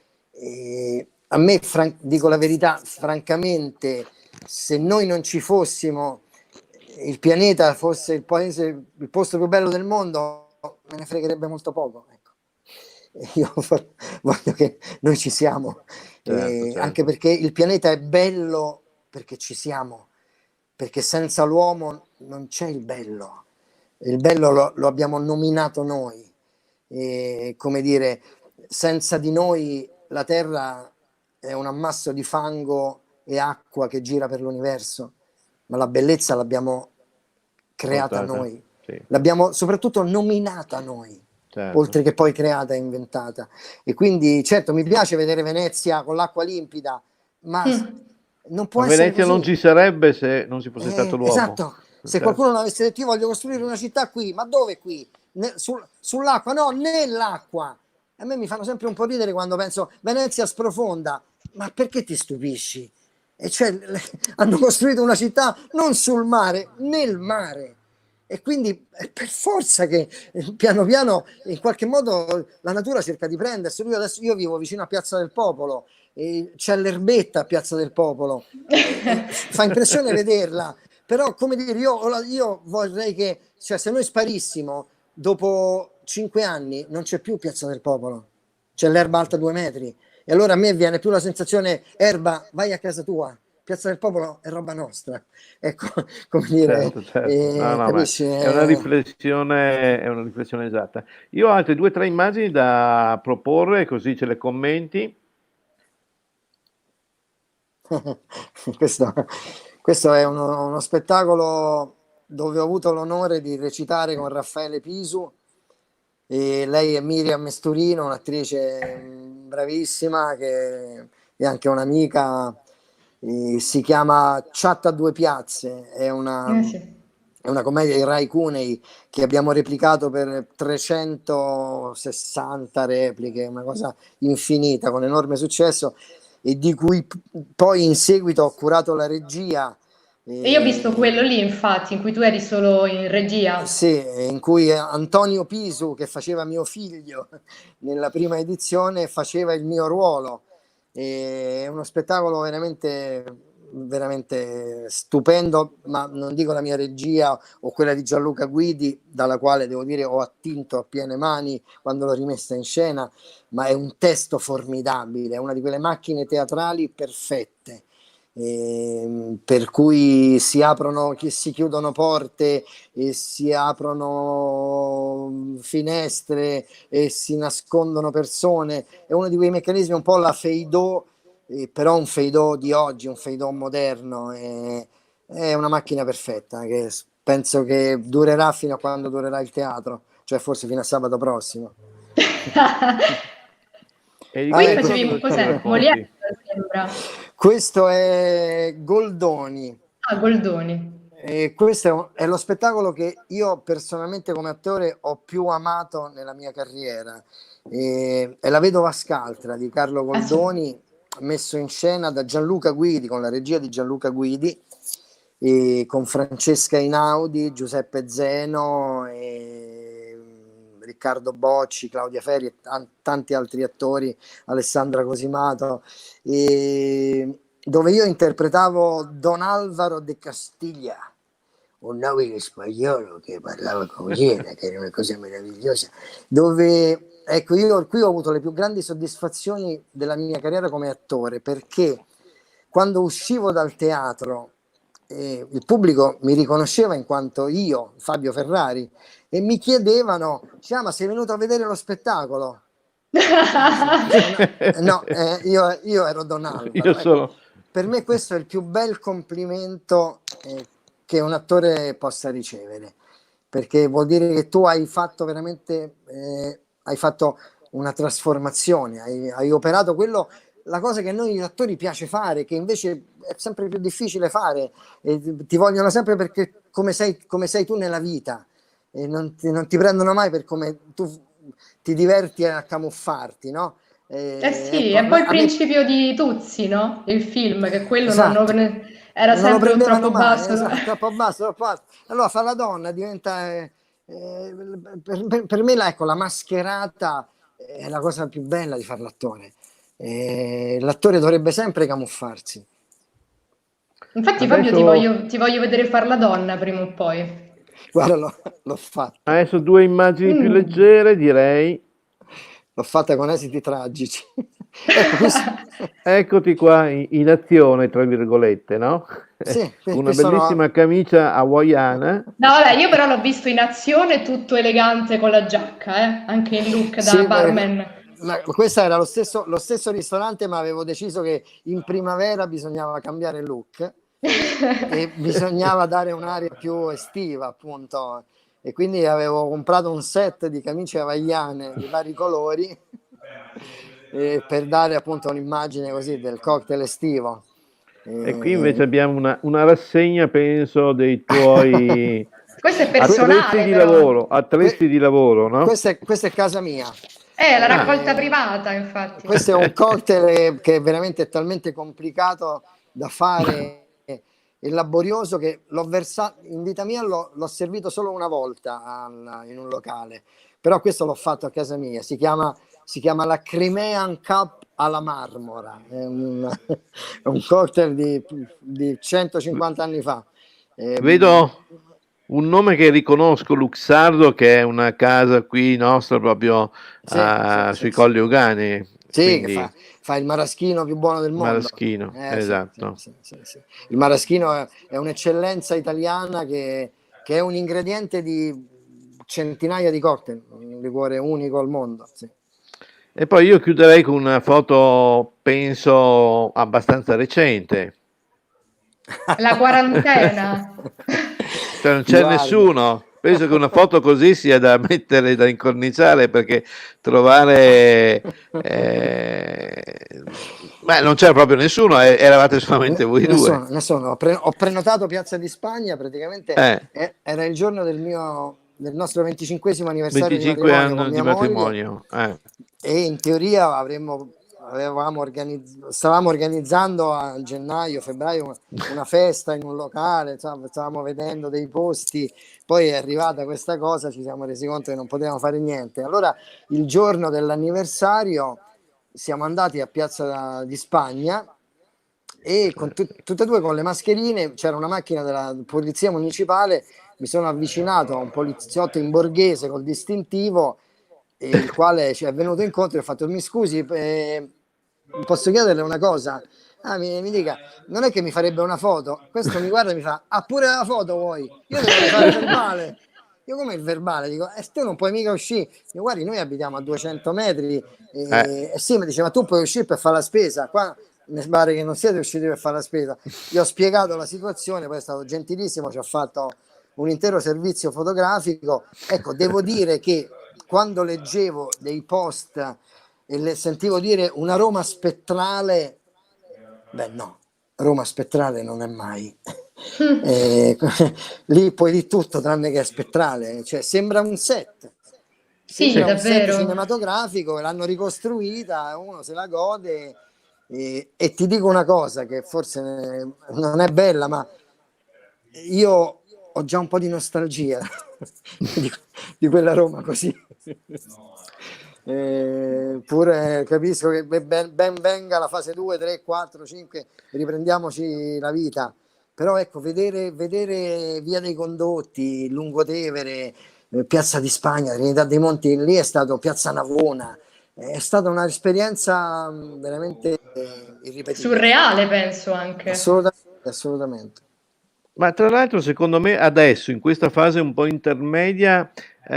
S3: a me, dico la verità, francamente, se noi non ci fossimo, il pianeta fosse il posto più bello del mondo, me ne fregherebbe molto poco. Ecco. Io voglio che noi ci siamo,
S1: Certo.
S3: anche perché il pianeta è bello perché ci siamo, perché senza l'uomo non c'è il bello lo abbiamo nominato noi, come dire, senza di noi la Terra è un ammasso di fango e acqua che gira per l'universo, ma la bellezza l'abbiamo creata noi,
S1: sì.
S3: L'abbiamo soprattutto nominata noi,
S1: certo.
S3: Oltre che poi creata e inventata. E quindi certo mi piace vedere Venezia con l'acqua limpida, ma non può essere
S1: Venezia
S3: così.
S1: non ci sarebbe se non ci fosse stato l'uomo.
S3: Esatto, se qualcuno l'avesse detto io voglio costruire una città qui, ma dove qui? Sull'acqua? No, nell'acqua. A me mi fanno sempre un po' ridere quando penso Venezia sprofonda, ma perché ti stupisci? E cioè hanno costruito una città non sul mare, nel mare. E quindi è per forza che piano piano in qualche modo la natura cerca di prendersi. Io vivo vicino a Piazza del Popolo, c'è l'erbetta a Piazza del Popolo, fa impressione vederla, però come dire, io vorrei che, cioè, se noi sparissimo dopo 5 anni non c'è più Piazza del Popolo, c'è l'erba alta 2 metri, e allora a me viene più la sensazione: erba, vai a casa tua, Piazza del Popolo è roba nostra. Ecco, come dire,
S1: certo. No,
S3: capisci?
S1: È una riflessione esatta. Io ho altre 2 o 3 immagini da proporre, così ce le commenti.
S3: Questo è uno spettacolo dove ho avuto l'onore di recitare con Raffaele Pisu, e lei è Miriam Mesturino, un'attrice bravissima che è anche un'amica. Si chiama Chat a 2 piazze, è una commedia di Rai Cunei che abbiamo replicato per 360 repliche, una cosa infinita con enorme successo, e di cui poi in seguito ho curato la regia.
S2: E io ho visto quello lì, infatti, in cui tu eri solo in regia.
S3: Sì, in cui Antonio Pisu, che faceva mio figlio nella prima edizione, faceva il mio ruolo. È uno spettacolo veramente stupendo, ma non dico la mia regia o quella di Gianluca Guidi, dalla quale devo dire ho attinto a piene mani quando l'ho rimessa in scena, ma è un testo formidabile, è una di quelle macchine teatrali perfette, per cui si chiudono porte e si aprono finestre e si nascondono persone. È uno di quei meccanismi, un po' la Feydeau, però un Feydeau di oggi, un Feydeau moderno. È una macchina perfetta che penso che durerà fino a quando durerà il teatro, cioè forse fino a sabato prossimo.
S2: Poi facevi cos'è? Molière, sembra.
S3: Questo è Goldoni.
S2: Ah, Goldoni.
S3: Questo è lo spettacolo che io personalmente come attore ho più amato nella mia carriera. È La vedova scaltra di Carlo Goldoni, messo in scena da Gianluca Guidi, con la regia di Gianluca Guidi, e con Francesca Einaudi, Giuseppe Zeno, Riccardo Bocci, Claudia Ferri e tanti altri attori, Alessandra Cosimato, dove io interpretavo Don Alvaro de Castilla, un nobile spagnolo che parlava così, che era una cosa meravigliosa, dove, ecco, io qui ho avuto le più grandi soddisfazioni della mia carriera come attore, perché quando uscivo dal teatro il pubblico mi riconosceva in quanto io, Fabio Ferrari, e mi chiedevano: ma sei venuto a vedere lo spettacolo? No, io ero Don Alvaro. per me questo è il più bel complimento che un attore possa ricevere, perché vuol dire che tu hai fatto veramente, hai fatto una trasformazione, hai operato quello, la cosa che a noi attori piace fare, che invece è sempre più difficile fare, e ti vogliono sempre perché come sei tu nella vita, e non ti prendono mai per come tu ti diverti a camuffarti, no?
S2: Eh sì,
S3: Ecco,
S2: è poi il
S3: a me
S2: principio di Tuzzi, no? Il film, che quello
S3: esatto,
S2: era
S3: non lo
S2: sempre un
S3: prendevano
S2: troppo
S3: mai,
S2: basso.
S3: esatto, troppo basso, troppo alto. Allora fa la donna, diventa per me ecco, la mascherata è la cosa più bella di fare l'attore. L'attore dovrebbe sempre camuffarsi.
S2: Infatti, Fabio,
S1: Adesso,
S2: ti voglio vedere far la donna prima o poi.
S3: Guarda, l'ho fatto.
S1: adesso due immagini più
S2: Mm.
S1: leggere, direi.
S3: L'ho fatta con esiti tragici. Ecco, questo,
S1: Eccoti qua in azione, tra virgolette, no?
S3: sì,
S1: Con una
S3: questo no.
S1: bellissima camicia hawaiana.
S2: No, vabbè, io però l'ho visto in azione tutto elegante con la giacca, anche in look da
S3: Sì,
S2: barman.
S3: questo era lo stesso ristorante, ma avevo deciso che in primavera bisognava cambiare look e bisognava dare un'aria più estiva, appunto. E quindi avevo comprato un set di camicie hawaiane di vari colori per dare appunto un'immagine così del cocktail estivo.
S1: E qui invece
S3: E-
S1: abbiamo una rassegna, penso, dei tuoi
S2: Questo è
S3: que-
S2: personale, però.
S1: attrezzi di lavoro, no?
S3: questa è casa mia.
S2: La
S1: Ah,
S2: raccolta
S3: Eh,
S2: privata, infatti.
S3: Questo è un cocktail che è veramente talmente complicato da fare e laborioso che l'ho versato in vita mia, l'ho servito solo una volta in un locale, però questo l'ho fatto a casa mia. Si chiama la Crimean Cup alla marmora, è un cocktail di 150 anni fa. Eh,
S1: vedo un nome che riconosco, Luxardo, che è una casa qui nostra proprio
S3: sì, sì,
S1: sui
S3: sì, sì.
S1: Colli Euganei,
S3: Sì, che
S1: quindi
S3: fa il maraschino più buono del mondo.
S1: Maraschino,
S3: Sì, sì,
S1: esatto.
S3: sì, sì, sì. Il maraschino è un'eccellenza italiana che è un ingrediente di centinaia di cocktail, un liquore unico al mondo. Sì.
S1: E poi io chiuderei con una foto, penso, abbastanza recente.
S2: La quarantena.
S1: Cioè non c'è
S3: Guarda,
S1: nessuno. Penso che una foto così sia da mettere, da incorniciare, perché trovare... ma non c'era proprio nessuno, eravate solamente voi due.
S3: nessuno. Ho prenotato Piazza di Spagna, praticamente
S1: Eh,
S3: era il giorno del nostro 25esimo anniversario di
S1: 25
S3: matrimonio con
S1: anni di
S3: mia moglie
S1: matrimonio.
S3: e in teoria stavamo organizzando a gennaio, febbraio una festa in un locale, insomma, stavamo vedendo dei posti, poi è arrivata questa cosa, ci siamo resi conto che non potevamo fare niente. Allora il giorno dell'anniversario siamo andati a Piazza di Spagna e tutte e due con le mascherine, c'era una macchina della polizia municipale, mi sono avvicinato a un poliziotto in borghese col distintivo, il quale ci è venuto incontro e ha fatto: mi scusi, posso chiederle una cosa? Mi dica, non è che mi farebbe una foto? Questo mi guarda e mi fa: ah, pure la foto vuoi? Io devo fare il verbale. Io come il verbale? Dico, tu non puoi mica uscire. Dico, guardi, noi abitiamo a 200 metri. E sì, mi dice, ma tu puoi uscire per fare la spesa. Qua mi pare che non siete usciti per fare la spesa. Gli ho spiegato la situazione, poi è stato gentilissimo, ci ha fatto un intero servizio fotografico. Ecco, devo dire che quando leggevo dei post e le sentivo dire una Roma spettrale, beh no, Roma spettrale non è mai. Lì puoi di tutto tranne che è spettrale, cioè sembra un set.
S2: Sì,
S3: Sembra un set
S2: davvero.
S3: cinematografico, l'hanno ricostruita, uno se la gode e ti dico una cosa che forse non è bella, ma io ho già un po' di nostalgia di quella Roma così. Pure capisco che ben venga la fase 2, 3, 4, 5, riprendiamoci la vita. Però ecco, vedere Via dei Condotti, Lungotevere, Piazza di Spagna, Trinità dei Monti, lì è stato Piazza Navona, è stata un'esperienza veramente irripetibile.
S2: Surreale, penso anche.
S3: Assolutamente, assolutamente.
S1: Ma tra l'altro, secondo me, adesso, in questa fase un po' intermedia,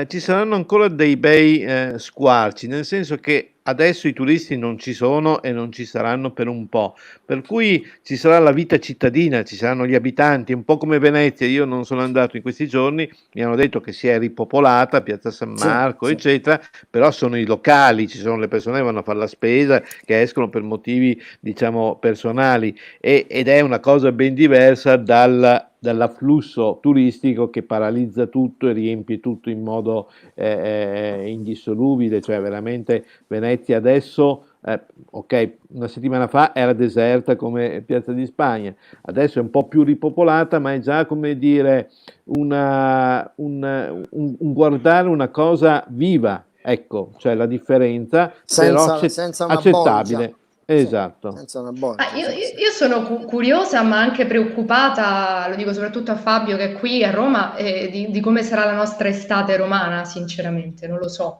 S1: ci saranno ancora dei bei squarci, nel senso che adesso i turisti non ci sono e non ci saranno per un po', per cui ci sarà la vita cittadina, ci saranno gli abitanti, un po' come Venezia. Io non sono andato in questi giorni, mi hanno detto che si è ripopolata, Piazza San
S3: Sì,
S1: Marco,
S3: sì.
S1: eccetera, però sono i locali, ci sono le persone che vanno a fare la spesa, che escono per motivi, diciamo, personali, ed è una cosa ben diversa dall'afflusso turistico che paralizza tutto e riempie tutto in modo indissolubile, cioè veramente Venezia adesso, ok, una settimana fa era deserta come Piazza di Spagna, adesso è un po' più ripopolata, ma è già, come dire, un guardare una cosa viva, ecco, cioè la differenza, però
S3: Senza una bolgia.
S1: accettabile,
S3: Sì,
S1: esatto.
S3: senza una bolgia,
S2: Io,
S3: sì, sì.
S2: io sono curiosa, ma anche preoccupata, lo dico soprattutto a Fabio che è qui a Roma, di come sarà la nostra estate romana, sinceramente, non lo so.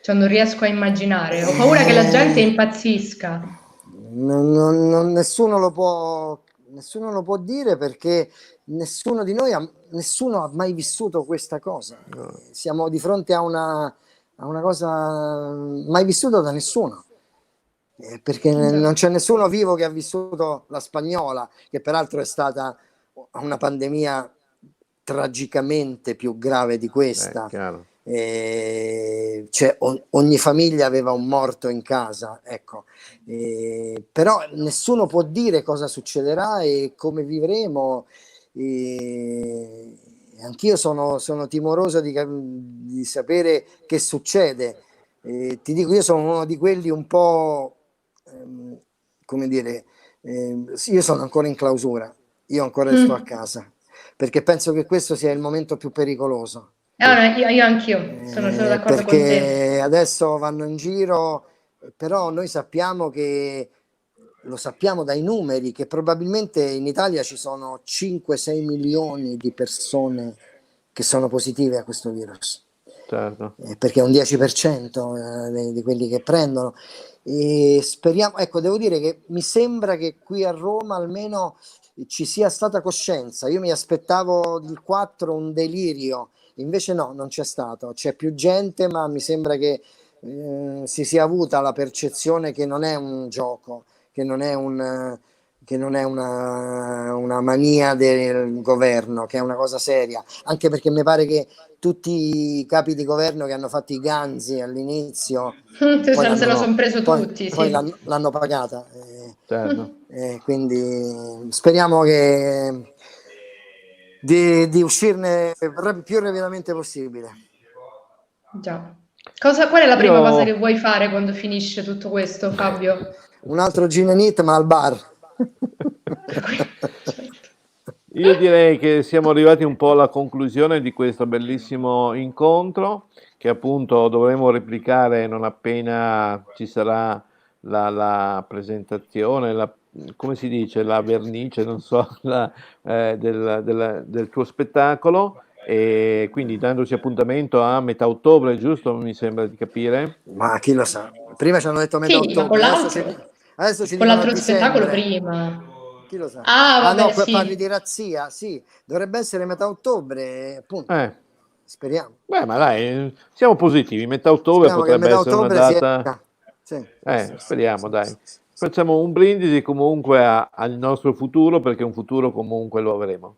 S2: Cioè, non riesco a immaginare. Ho paura che la gente impazzisca.
S3: Nessuno lo può dire, perché nessuno di noi nessuno ha mai vissuto questa cosa. Siamo di fronte a una cosa mai vissuta da nessuno. Perché non c'è nessuno vivo che ha vissuto la spagnola, che peraltro è stata una pandemia tragicamente più grave di questa.
S1: Chiaro.
S3: Cioè, ogni famiglia aveva un morto in casa, ecco. Però nessuno può dire cosa succederà e come vivremo. Anch'io sono timoroso di sapere che succede. Ti dico, io sono uno di quelli un po', come dire, io sono ancora in clausura, io ancora sto a casa, perché penso che questo sia il momento più pericoloso.
S2: No, io anch'io, sono d'accordo con te.
S3: Perché adesso vanno in giro, però noi sappiamo lo sappiamo dai numeri, che probabilmente in Italia ci sono 5-6 milioni di persone che sono positive a questo virus.
S1: Certo.
S3: Perché è un 10% di quelli che prendono. E speriamo, ecco, devo dire che mi sembra che qui a Roma almeno ci sia stata coscienza. Io mi aspettavo il 4 un delirio, invece no, non c'è stato. C'è più gente, ma mi sembra che si sia avuta la percezione che non è un gioco, che non è una mania del governo, che è una cosa seria, anche perché mi pare che tutti i capi di governo che hanno fatto i ganzi all'inizio
S2: se lo sono preso tutti,
S3: poi
S2: sì.
S3: l'hanno pagata,
S1: Certo.
S3: quindi speriamo che di uscirne più rapidamente possibile.
S2: Già. Qual è la prima cosa che vuoi fare quando finisce tutto questo, Fabio?
S3: Un altro gin and eat, ma al bar.
S1: Io direi che siamo arrivati un po' alla conclusione di questo bellissimo incontro, che appunto dovremo replicare non appena ci sarà la presentazione, come si dice, la vernice, non so, del tuo spettacolo, e quindi dandoci appuntamento a metà ottobre, giusto? Mi sembra di capire.
S3: Ma chi lo sa? Prima ci hanno detto metà ottobre,
S2: con
S3: adesso ci
S2: con
S3: dicono
S2: l'altro spettacolo
S3: dicembre.
S2: prima.
S3: Chi lo sa?
S2: Vabbè,
S3: no,
S2: sì.
S3: parli di razzia, sì, dovrebbe essere metà ottobre, appunto. Speriamo.
S1: Beh, ma dai, siamo positivi, metà ottobre
S3: Speriamo
S1: potrebbe essere una data.
S3: Sì.
S1: Speriamo, dai. Facciamo un brindisi comunque al nostro futuro, perché un futuro comunque lo avremo.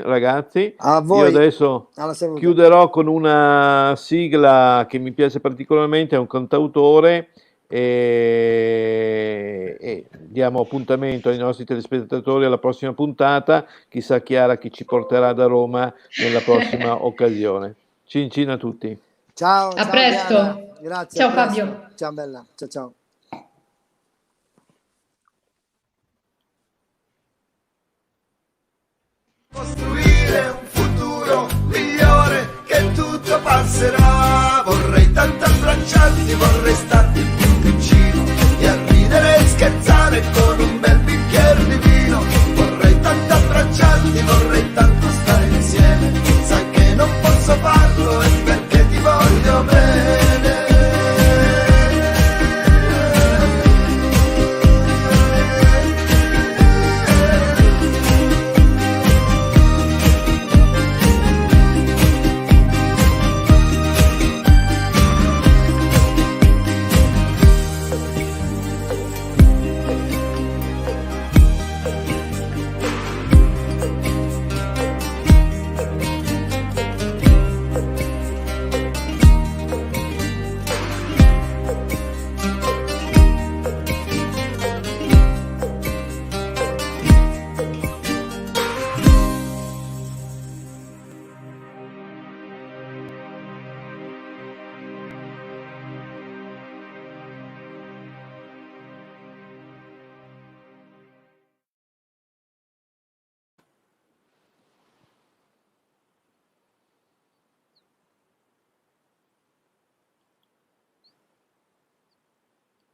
S1: Ragazzi,
S3: a voi,
S1: io adesso chiuderò con una sigla che mi piace particolarmente, è un cantautore, e diamo appuntamento ai nostri telespettatori alla prossima puntata. Chissà Chiara chi ci porterà da Roma nella prossima occasione. Cin cin a tutti.
S3: Ciao,
S2: a presto.
S3: Chiara. Grazie.
S2: Ciao Fabio.
S3: Ciao bella. Ciao.
S5: Costruire un futuro migliore, che tutto passerà. Vorrei tanto abbracciarti, vorrei stare